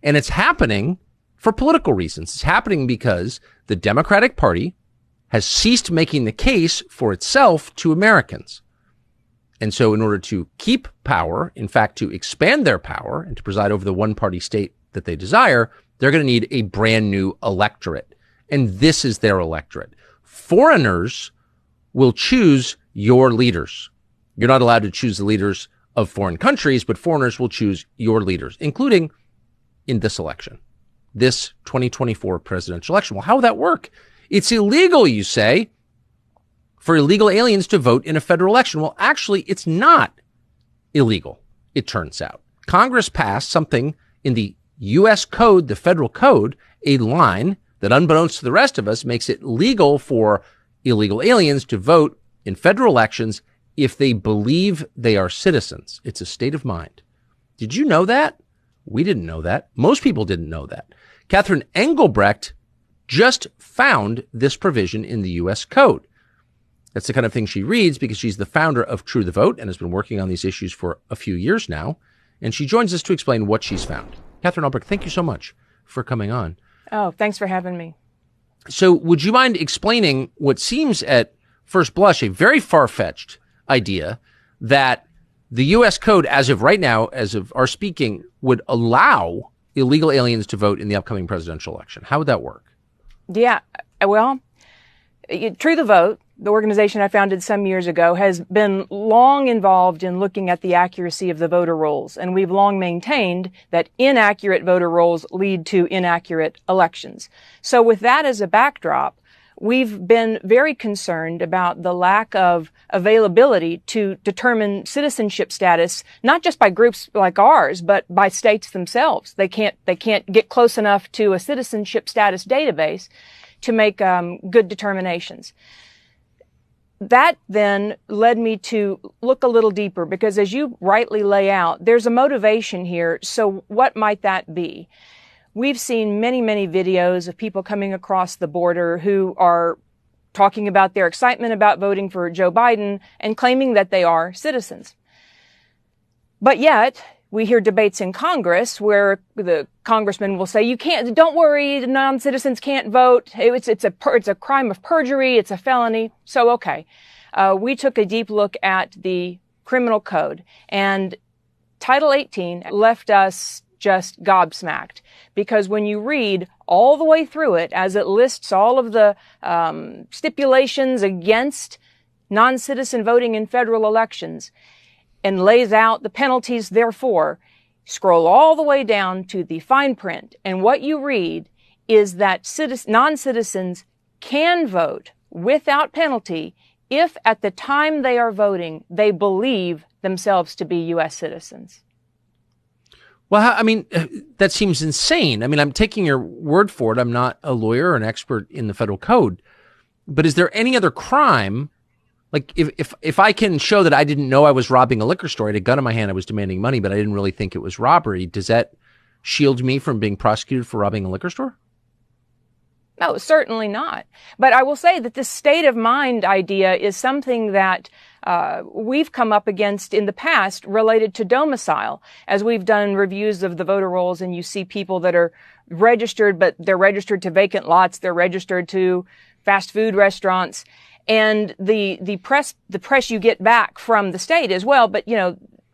And it's happening for political reasons. It's happening because the Democratic Party has ceased making the case for itself to Americans. And so in order to keep power, in fact, to expand their power and to preside over the one-party state that they desire, they're going to need a brand new electorate. And this is their electorate. Foreigners will choose your leaders. You're not allowed to choose the leaders of foreign countries, but foreigners will choose your leaders, including in this election, this 2024 presidential election. Well, how will that work? It's illegal, you say, for illegal aliens to vote in a federal election. Well, actually, it's not illegal, it turns out. Congress passed something in the U.S. code, the federal code, a line that, unbeknownst to the rest of us, makes it legal for illegal aliens to vote in federal elections if they believe they are citizens. It's a state of mind. Did you know that? We didn't know that. Most people didn't know that. Catherine Engelbrecht just found this provision in the U.S. code. That's the kind of thing she reads because she's the founder of True the Vote and has been working on these issues for a few years now. And she joins us to explain what she's found. Catherine Engelbrecht, thank you so much for coming on. Oh, thanks for having me. So would you mind explaining what seems at first blush a very far-fetched idea that the U.S. code, as of right now, as of our speaking, would allow illegal aliens to vote in the upcoming presidential election? How would that work? Yeah, well, True the Vote, the organization I founded some years ago, has been long involved in looking at the accuracy of the voter rolls. And we've long maintained that inaccurate voter rolls lead to inaccurate elections. So with that as a backdrop, we've been very concerned about the lack of availability to determine citizenship status, not just by groups like ours, but by states themselves. They can't get close enough to a citizenship status database to make good determinations. That then led me to look a little deeper because, as you rightly lay out, there's a motivation here. So what might that be? We've seen many, many videos of people coming across the border who are talking about their excitement about voting for Joe Biden and claiming that they are citizens. But yet, we hear debates in Congress where the congressman will say, don't worry, the non-citizens can't vote. It's a crime of perjury. It's a felony. So, okay. We took a deep look at the criminal code, and Title 18 left us just gobsmacked, because when you read all the way through it, as it lists all of the stipulations against non-citizen voting in federal elections and lays out the penalties therefore, scroll all the way down to the fine print, and what you read is that non-citizens can vote without penalty if at the time they are voting, they believe themselves to be U.S. citizens. Well, I mean, that seems insane. I mean, I'm taking your word for it. I'm not a lawyer or an expert in the federal code. But is there any other crime? Like, if I can show that I didn't know I was robbing a liquor store, I had a gun in my hand, I was demanding money, but I didn't really think it was robbery, does that shield me from being prosecuted for robbing a liquor store? No, certainly not. But I will say that this state of mind idea is something that we've come up against in the past related to domicile, as we've done reviews of the voter rolls, and you see people that are registered, but they're registered to vacant lots, they're registered to fast food restaurants, and the press you get back from the state as well. But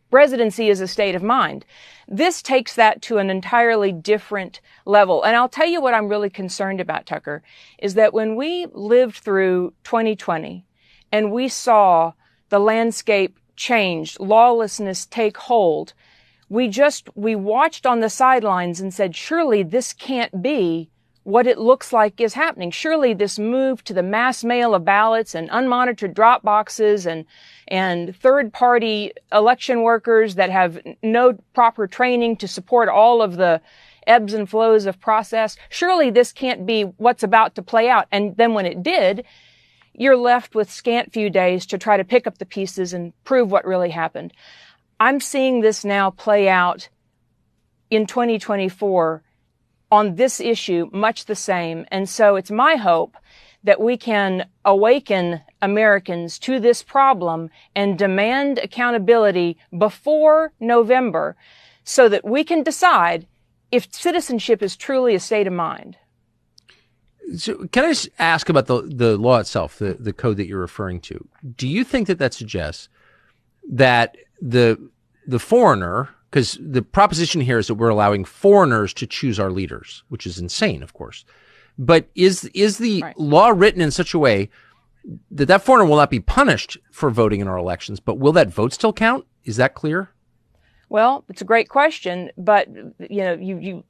residency is a state of mind. This takes that to an entirely different level. And I'll tell you what I'm really concerned about, Tucker, is that when we lived through 2020 and we saw the landscape change, lawlessness take hold, we watched on the sidelines and said, surely this can't be what it looks like is happening. Surely this move to the mass mail of ballots and unmonitored drop boxes and third-party election workers that have no proper training to support all of the ebbs and flows of process, surely this can't be what's about to play out. And then when it did, you're left with scant few days to try to pick up the pieces and prove what really happened. I'm seeing this now play out in 2024 on this issue, much the same. And so it's my hope that we can awaken Americans to this problem and demand accountability before November so that we can decide, if citizenship is truly a state of mind. So can I just ask about the law itself, the code that you're referring to? Do you think that suggests that the foreigner, because the proposition here is that we're allowing foreigners to choose our leaders, which is insane, of course. But is the Right. law written in such a way that foreigner will not be punished for voting in our elections, but will that vote still count? Is that clear? Well, it's a great question, but the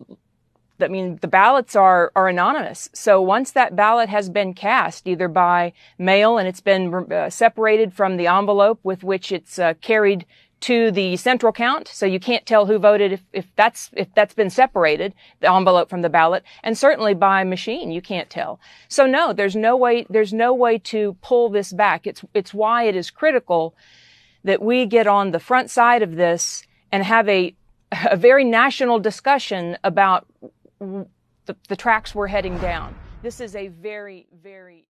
ballots are anonymous. So once that ballot has been cast, either by mail and it's been separated from the envelope with which it's carried to the central count, so you can't tell who voted if that's been separated, the envelope from the ballot, and certainly by machine you can't tell. So no, there's no way to pull this back. It's why it is critical that we get on the front side of this and have a very national discussion about the tracks we're heading down. This is a very, very